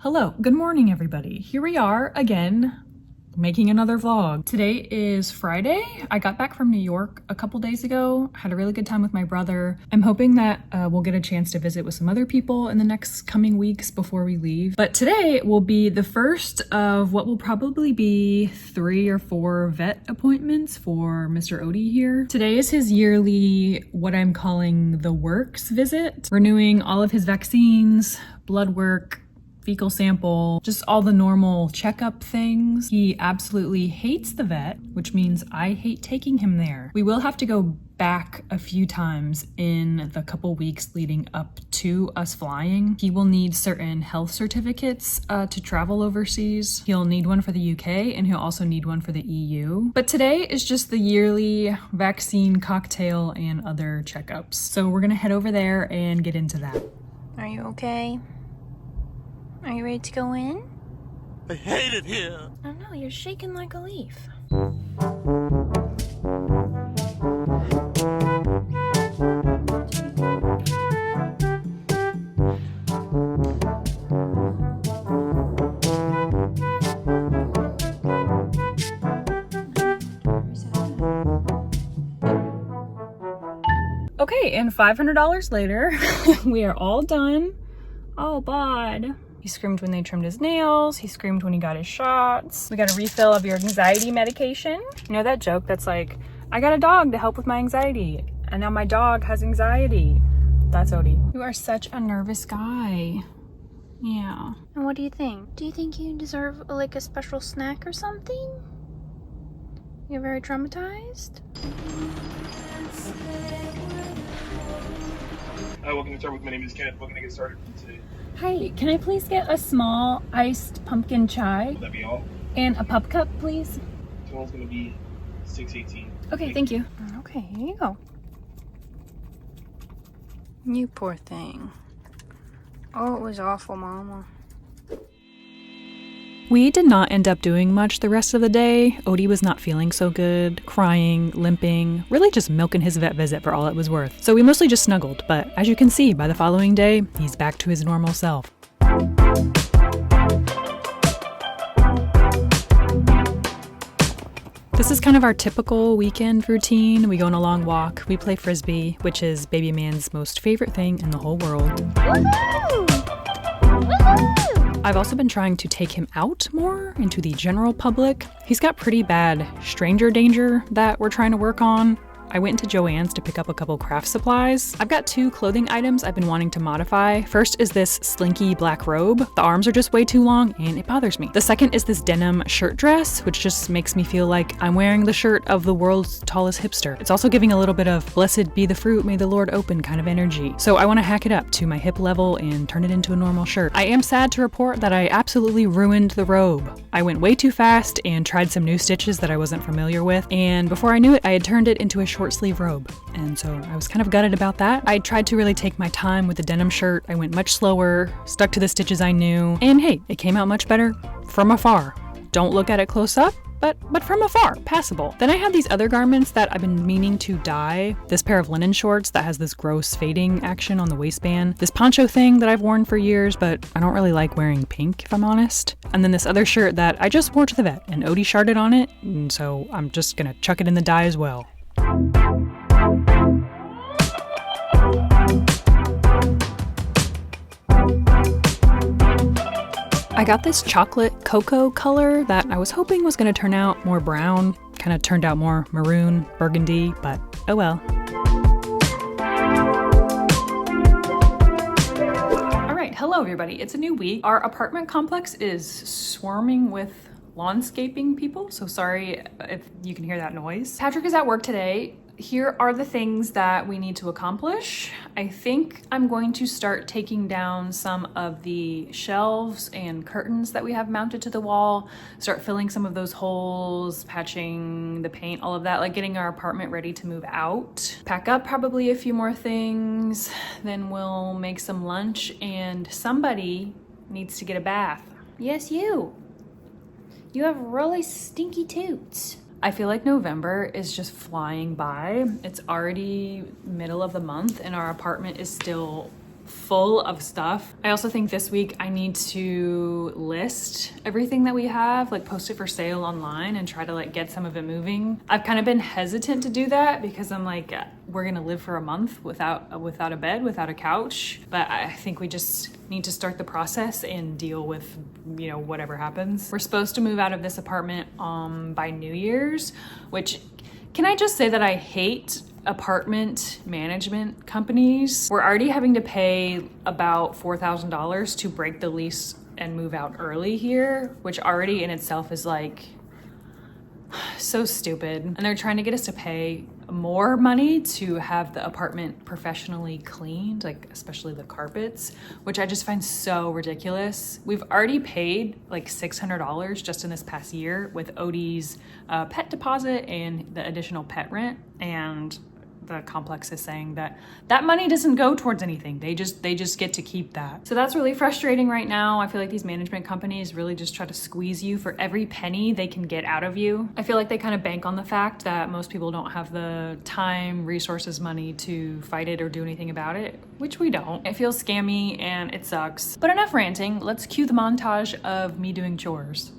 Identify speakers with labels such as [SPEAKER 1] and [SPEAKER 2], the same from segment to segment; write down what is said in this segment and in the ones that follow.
[SPEAKER 1] Hello, good morning everybody. Here we are again, making another vlog. Today is Friday. I got back from New York a couple days ago, had a really good time with my brother. I'm hoping that we'll get a chance to visit with some other people in the next coming weeks before we leave. But today will be the first of what will probably be 3 or 4 vet appointments for Mr. Odie here. Today is his yearly, what I'm calling the works visit, renewing all of his vaccines, blood work, fecal sample, just all the normal checkup things. He absolutely hates the vet, which means I hate taking him there. We will have to go back a few times in the couple weeks leading up to us flying. He will need certain health certificates to travel overseas. He'll need one for the UK and he'll also need one for the EU. But today is just the yearly vaccine cocktail and other checkups. So we're gonna head over there and get into that.
[SPEAKER 2] Are you okay? Are you ready to go in?
[SPEAKER 3] I hate it here.
[SPEAKER 2] I know, you're shaking like a leaf.
[SPEAKER 1] Okay, and $500 later, we are all done. Oh, bud. He screamed when they trimmed his nails. He screamed when he got his shots. We got a refill of your anxiety medication. You know that joke that's like, I got a dog to help with my anxiety, and now my dog has anxiety. That's Odie. You are such a nervous guy. Yeah.
[SPEAKER 2] And what do you think? Do you think you deserve like a special snack or something? You're very traumatized?
[SPEAKER 4] Hi, welcome to Start With. My name is Kenneth. What can I get started with today?
[SPEAKER 1] Hi, can I please get a small iced pumpkin chai
[SPEAKER 4] Will that be all?
[SPEAKER 1] and a pup cup, please?
[SPEAKER 4] This one's going to be $6.18.
[SPEAKER 1] Okay, thank you.
[SPEAKER 2] Okay, here you go. You poor thing. Oh, it was awful, Mama.
[SPEAKER 1] We did not end up doing much the rest of the day. Odie was not feeling so good, crying, limping, really just milking his vet visit for all it was worth. So we mostly just snuggled, but as you can see, by the following day, he's back to his normal self. This is kind of our typical weekend routine. We go on a long walk, we play frisbee, which is baby man's most favorite thing in the whole world.
[SPEAKER 2] Woohoo! Woohoo!
[SPEAKER 1] I've also been trying to take him out more into the general public. He's got pretty bad stranger danger that we're trying to work on. I went into Joann's to pick up a couple craft supplies. I've got 2 clothing items I've been wanting to modify. First is this slinky black robe. The arms are just way too long and it bothers me. The second is this denim shirt dress, which just makes me feel like I'm wearing the shirt of the world's tallest hipster. It's also giving a little bit of blessed be the fruit, may the Lord open kind of energy. So I want to hack it up to my hip level and turn it into a normal shirt. I am sad to report that I absolutely ruined the robe. I went way too fast and tried some new stitches that I wasn't familiar with, and before I knew it, I had turned it into a short sleeve robe. And so I was kind of gutted about that. I tried to really take my time with the denim shirt. I went much slower, stuck to the stitches I knew, and hey, it came out much better from afar. Don't look at it close up, but from afar, passable. Then I had these other garments that I've been meaning to dye. This pair of linen shorts that has this gross fading action on the waistband. This poncho thing that I've worn for years, but I don't really like wearing pink, if I'm honest. And then this other shirt that I just wore to the vet, and Odie sharded on it, and so I'm just gonna chuck it in the dye as well. I got this chocolate cocoa color that I was hoping was going to turn out more brown, kind of turned out more maroon, burgundy, but oh well. All right, hello everybody, it's a new week. Our apartment complex is swarming with lawnscaping people, so sorry if you can hear that noise. Patrick is at work today. Here are the things that we need to accomplish. I think I'm going to start taking down some of the shelves and curtains that we have mounted to the wall, start filling some of those holes, patching the paint, all of that, like getting our apartment ready to move out. Pack up probably a few more things, then we'll make some lunch, and somebody needs to get a bath. Yes, you. You have really stinky toots. I feel like November is just flying by. It's already middle of the month and our apartment is still full of stuff. I also think this week I need to list everything that we have, like post it for sale online and try to like get some of it moving. I've kind of been hesitant to do that because I'm like, we're gonna live for a month without a bed, without a couch. But I think we just need to start the process and deal with, you know, whatever happens. We're supposed to move out of this apartment by New Year's, which, can I just say that I hate apartment management companies. We're already having to pay about $4,000 to break the lease and move out early here, which already in itself is like so stupid. And they're trying to get us to pay more money to have the apartment professionally cleaned, like especially the carpets, which I just find so ridiculous. We've already paid like $600 just in this past year with Odie's pet deposit and the additional pet rent, and the complex is saying that that money doesn't go towards anything. They just get to keep that. So that's really frustrating right now. I feel like these management companies really just try to squeeze you for every penny they can get out of you. I feel like they kind of bank on the fact that most people don't have the time, resources, money to fight it or do anything about it, which we don't. It feels scammy and it sucks. But enough ranting. Let's cue the montage of me doing chores.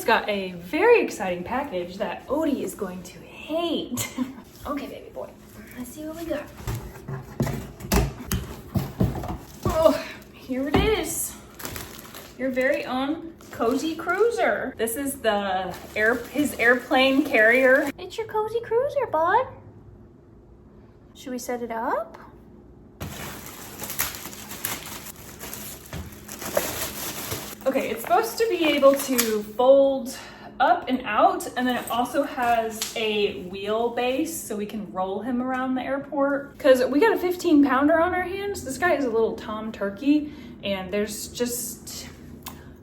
[SPEAKER 1] Got a very exciting package that Odie is going to hate. Okay, baby boy, let's see what we got. Oh, here it is. Your very own cozy cruiser. This is his airplane carrier.
[SPEAKER 2] It's your cozy cruiser, bud. Should we set it up?
[SPEAKER 1] Okay, it's supposed to be able to fold up and out, and then it also has a wheelbase so we can roll him around the airport. Because we got a 15-pounder on our hands. This guy is a little Tom Turkey, and there's just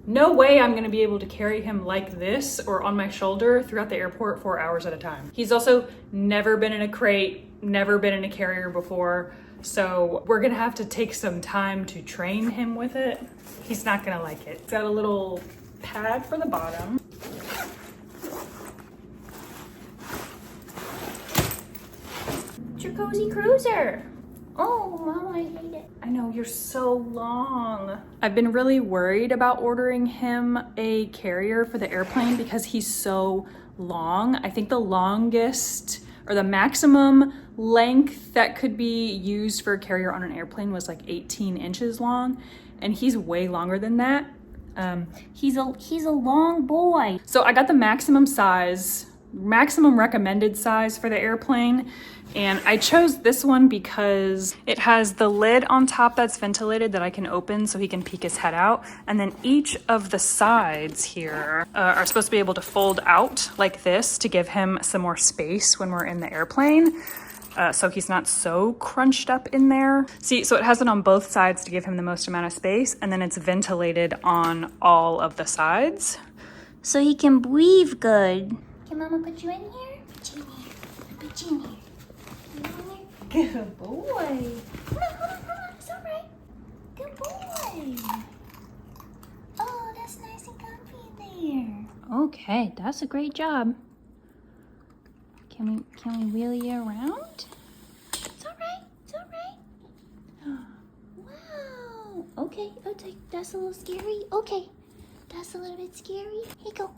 [SPEAKER 1] no way I'm gonna be able to carry him like this or on my shoulder throughout the airport 4 hours at a time. He's also never been in a crate, never been in a carrier before, so we're gonna have to take some time to train him with it. He's not gonna like it. It's got a little pad for the bottom.
[SPEAKER 2] It's your cozy cruiser. Oh, Mama, I hate it.
[SPEAKER 1] I know, you're so long. I've been really worried about ordering him a carrier for the airplane because he's so long. I think the longest or the maximum length that could be used for a carrier on an airplane was like 18 inches long, and he's way longer than that.
[SPEAKER 2] He's a long boy.
[SPEAKER 1] So I got the maximum recommended size for the airplane, and I chose this one because it has the lid on top that's ventilated that I can open so he can peek his head out, and then each of the sides here are supposed to be able to fold out like this to give him some more space when we're in the airplane. So he's not so crunched up in there. See, so it has it on both sides to give him the most amount of space, and then it's ventilated on all of the sides.
[SPEAKER 2] So he can breathe good. Can Mama put you in here? Put you in here. Put you in here. Put you in here. Good boy. Hold on. It's all right. Good boy. Oh, that's nice and comfy in there. Okay, that's a great job. Can we wheel you around? It's all right. It's all right. Wow. Okay. That's a little scary. Okay. That's a little bit scary. Here you go.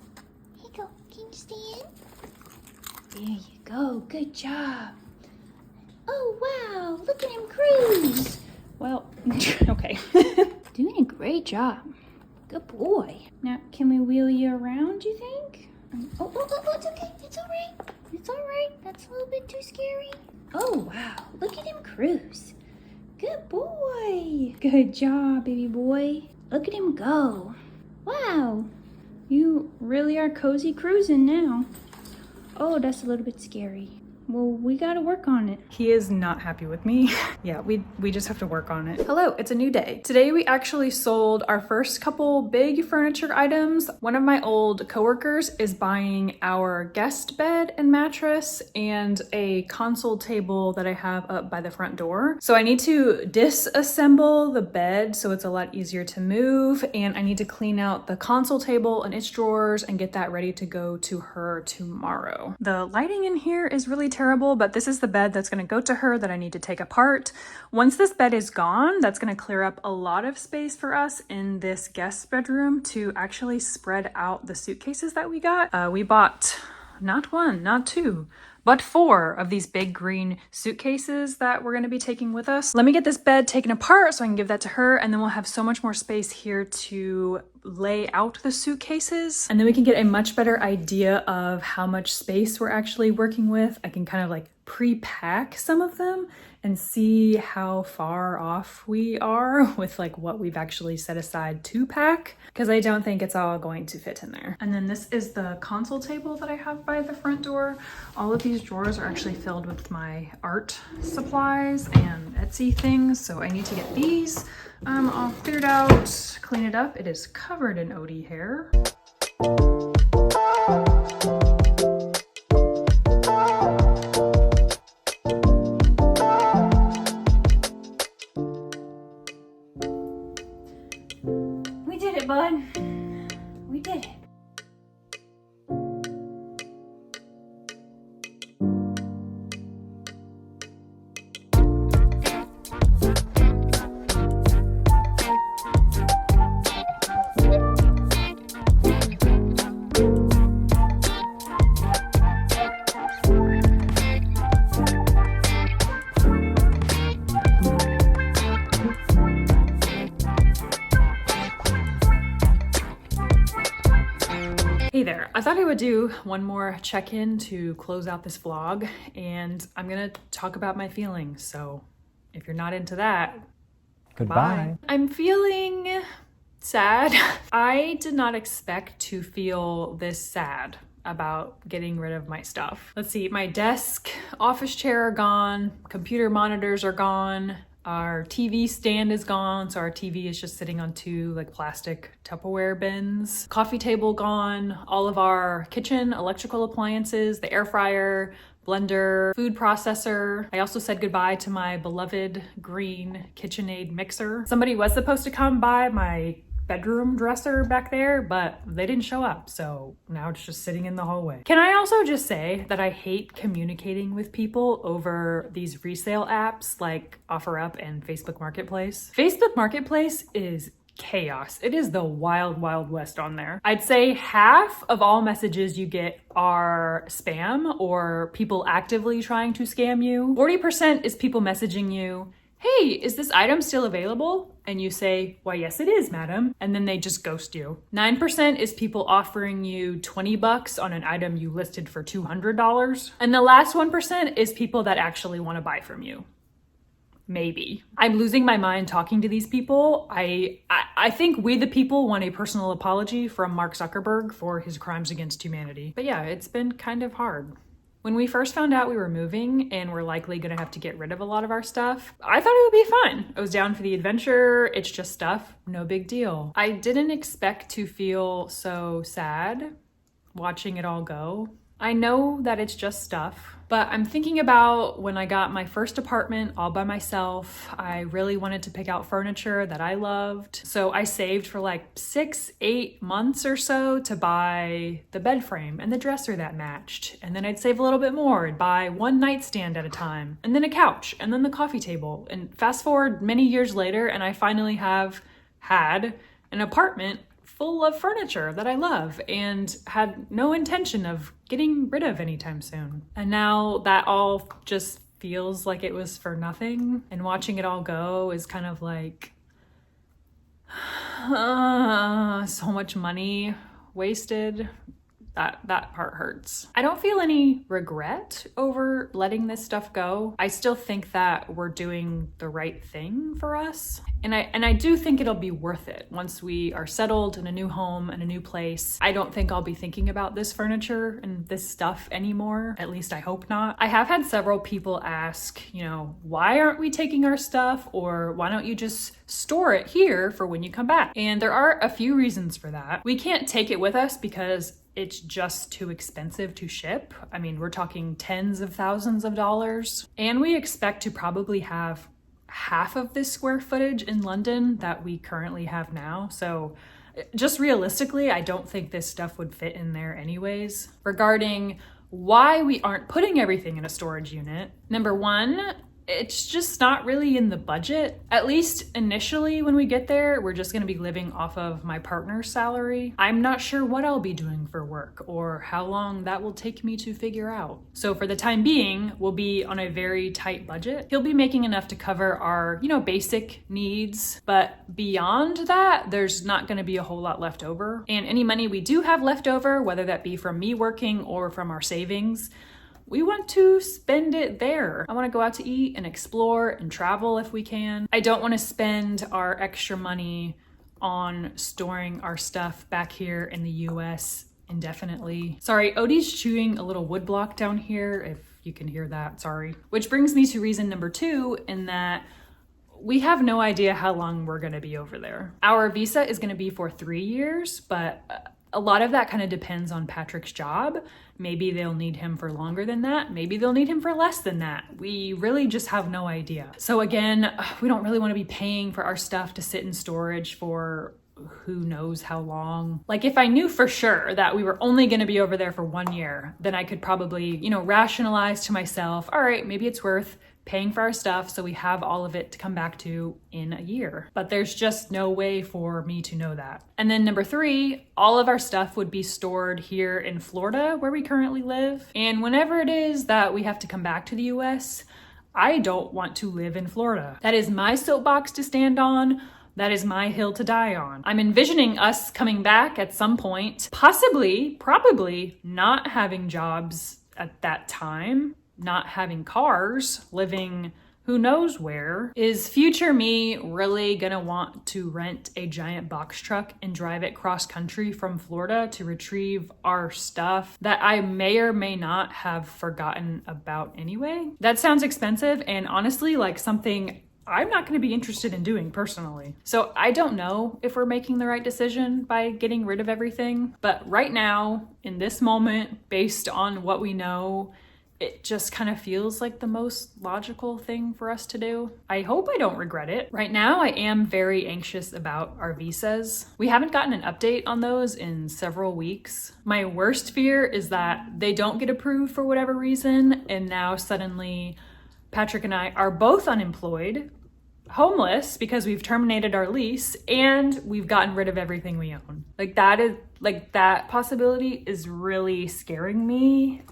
[SPEAKER 2] Here you go. Can you stay in? There you go. Good job. Oh, wow. Look at him cruise.
[SPEAKER 1] Well, okay.
[SPEAKER 2] Doing a great job. Good boy. Now, can we wheel you around, you think? Oh, it's okay. It's all right. It's all right. That's a little bit too scary. Oh, wow. Look at him cruise. Good boy. Good job, baby boy. Look at him go. Wow. You really are cozy cruising now. Oh, that's a little bit scary. Well, we gotta work on it.
[SPEAKER 1] He is not happy with me. Yeah, we just have to work on it. Hello, it's a new day. Today we actually sold our first couple big furniture items. One of my old coworkers is buying our guest bed and mattress and a console table that I have up by the front door. So I need to disassemble the bed so it's a lot easier to move, and I need to clean out the console table and its drawers and get that ready to go to her tomorrow. The lighting in here is really terrible, but this is the bed that's going to go to her that I need to take apart. Once this bed is gone, that's going to clear up a lot of space for us in this guest bedroom to actually spread out the suitcases that we got. We bought not one, not two, but 4 of these big green suitcases that we're going to be taking with us. Let me get this bed taken apart so I can give that to her, and then we'll have so much more space here to lay out the suitcases, and then we can get a much better idea of how much space we're actually working with. I can kind of like pre-pack some of them and see how far off we are with like what we've actually set aside to pack, because I don't think it's all going to fit in there. And then this is the console table that I have by the front door. All of these drawers are actually filled with my art supplies and Etsy things, so I need to get these all cleared out, clean it up. It is covered in Odie hair.
[SPEAKER 2] We did it, bud. We did it.
[SPEAKER 1] Hey there, I thought I would do one more check-in to close out this vlog, and I'm gonna talk about my feelings, so if you're not into that,
[SPEAKER 5] goodbye.
[SPEAKER 1] bye. I'm feeling sad. I did not expect to feel this sad about getting rid of my stuff. Let's see, my desk, office chair are gone, computer monitors are gone, our TV stand is gone, so our TV is just sitting on 2 like plastic Tupperware bins. Coffee table gone, all of our kitchen electrical appliances, the air fryer, blender, food processor. I also said goodbye to my beloved green KitchenAid mixer. Somebody was supposed to come by my bedroom dresser back there, but they didn't show up, so now it's just sitting in the hallway. Can I also just say that I hate communicating with people over these resale apps like OfferUp and Facebook Marketplace? Facebook Marketplace is chaos. It is the wild, wild west on there. I'd say half of all messages you get are spam or people actively trying to scam you. 40% is people messaging you, hey, is this item still available? And you say, why, yes, it is, madam. And then they just ghost you. 9% is people offering you $20 on an item you listed for $200. And the last 1% is people that actually want to buy from you. Maybe. I'm losing my mind talking to these people. I think we the people want a personal apology from Mark Zuckerberg for his crimes against humanity. But yeah, it's been kind of hard. When we first found out we were moving and we're likely gonna have to get rid of a lot of our stuff, I thought it would be fun. I was down for the adventure, it's just stuff, no big deal. I didn't expect to feel so sad watching it all go. I know that it's just stuff, but I'm thinking about when I got my first apartment all by myself. I really wanted to pick out furniture that I loved. So I saved for like 6-8 months or so to buy the bed frame and the dresser that matched. And then I'd save a little bit more and buy one nightstand at a time, and then a couch, and then the coffee table. And fast forward many years later, and I finally have had an apartment full of furniture that I love and had no intention of getting rid of anytime soon. And now that all just feels like it was for nothing, and watching it all go is kind of like so much money wasted. That part hurts. I don't feel any regret over letting this stuff go. I still think that we're doing the right thing for us. And I do think it'll be worth it once we are settled in a new home and a new place. I don't think I'll be thinking about this furniture and this stuff anymore. At least I hope not. I have had several people ask, why aren't we taking our stuff? Or why don't you just store it here for when you come back? And there are a few reasons for that. We can't take it with us because it's just too expensive to ship. I mean, we're talking tens of thousands of dollars. And we expect to probably have half of this square footage in London that we currently have now. So just realistically, I don't think this stuff would fit in there anyways. Regarding why we aren't putting everything in a storage unit, number one, it's just not really in the budget. At least initially when we get there, we're just gonna be living off of my partner's salary. I'm not sure what I'll be doing for work or how long that will take me to figure out. So for the time being, we'll be on a very tight budget. He'll be making enough to cover our, basic needs, but beyond that, there's not gonna be a whole lot left over. And any money we do have left over, whether that be from me working or from our savings, we want to spend it there. I want to go out to eat and explore and travel if we can. I don't want to spend our extra money on storing our stuff back here in the US indefinitely. Sorry, Odie's chewing a little wood block down here, if you can hear that, sorry. Which brings me to reason number 2, in that we have no idea how long we're going to be over there. Our visa is going to be for 3 years, but a lot of that kind of depends on Patrick's job. Maybe they'll need him for longer than that. Maybe they'll need him for less than that. We really just have no idea. So again, we don't really want to be paying for our stuff to sit in storage for who knows how long. Like if I knew for sure that we were only going to be over there for 1 year, then I could probably, rationalize to myself, all right, maybe it's worth paying for our stuff so we have all of it to come back to in a year. But there's just no way for me to know that. And then number 3, all of our stuff would be stored here in Florida where we currently live. And whenever it is that we have to come back to the US, I don't want to live in Florida. That is my soapbox to stand on. That is my hill to die on. I'm envisioning us coming back at some point, probably not having jobs at that time, not having cars, living who knows where. Is future me really gonna want to rent a giant box truck and drive it cross country from Florida to retrieve our stuff that I may or may not have forgotten about anyway? That sounds expensive and honestly like something I'm not going to be interested in doing personally. So I don't know if we're making the right decision by getting rid of everything, but right now, in this moment, based on what we know, it just kind of feels like the most logical thing for us to do. I hope I don't regret it. Right now, I am very anxious about our visas. We haven't gotten an update on those in several weeks. My worst fear is that they don't get approved for whatever reason, and now suddenly Patrick and I are both unemployed, homeless because we've terminated our lease, and we've gotten rid of everything we own. That possibility is really scaring me.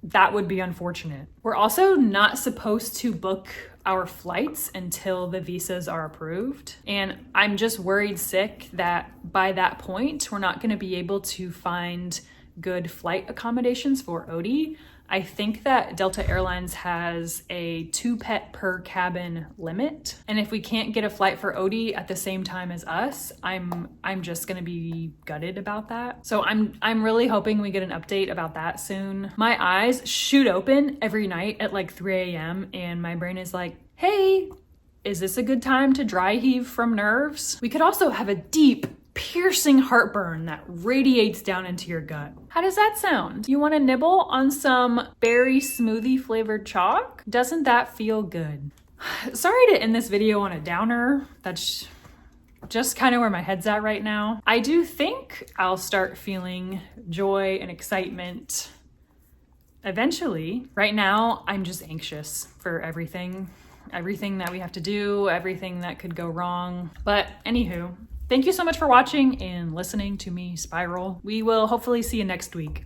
[SPEAKER 1] That would be unfortunate. We're also not supposed to book our flights until the visas are approved. And I'm just worried sick that by that point, we're not going to be able to find good flight accommodations for Odie. I think that Delta Airlines has a 2 pet per cabin limit. And if we can't get a flight for Odie at the same time as us, I'm just gonna be gutted about that. So I'm really hoping we get an update about that soon. My eyes shoot open every night at like 3 a.m. and my brain is like, hey, is this a good time to dry heave from nerves? We could also have a deep piercing heartburn that radiates down into your gut. How does that sound? You want to nibble on some berry smoothie flavored chalk? Doesn't that feel good? Sorry to end this video on a downer. That's just kind of where my head's at right now. I do think I'll start feeling joy and excitement eventually. Right now, I'm just anxious for everything that we have to do, everything that could go wrong. But anywho, thank you so much for watching and listening to me spiral. We will hopefully see you next week.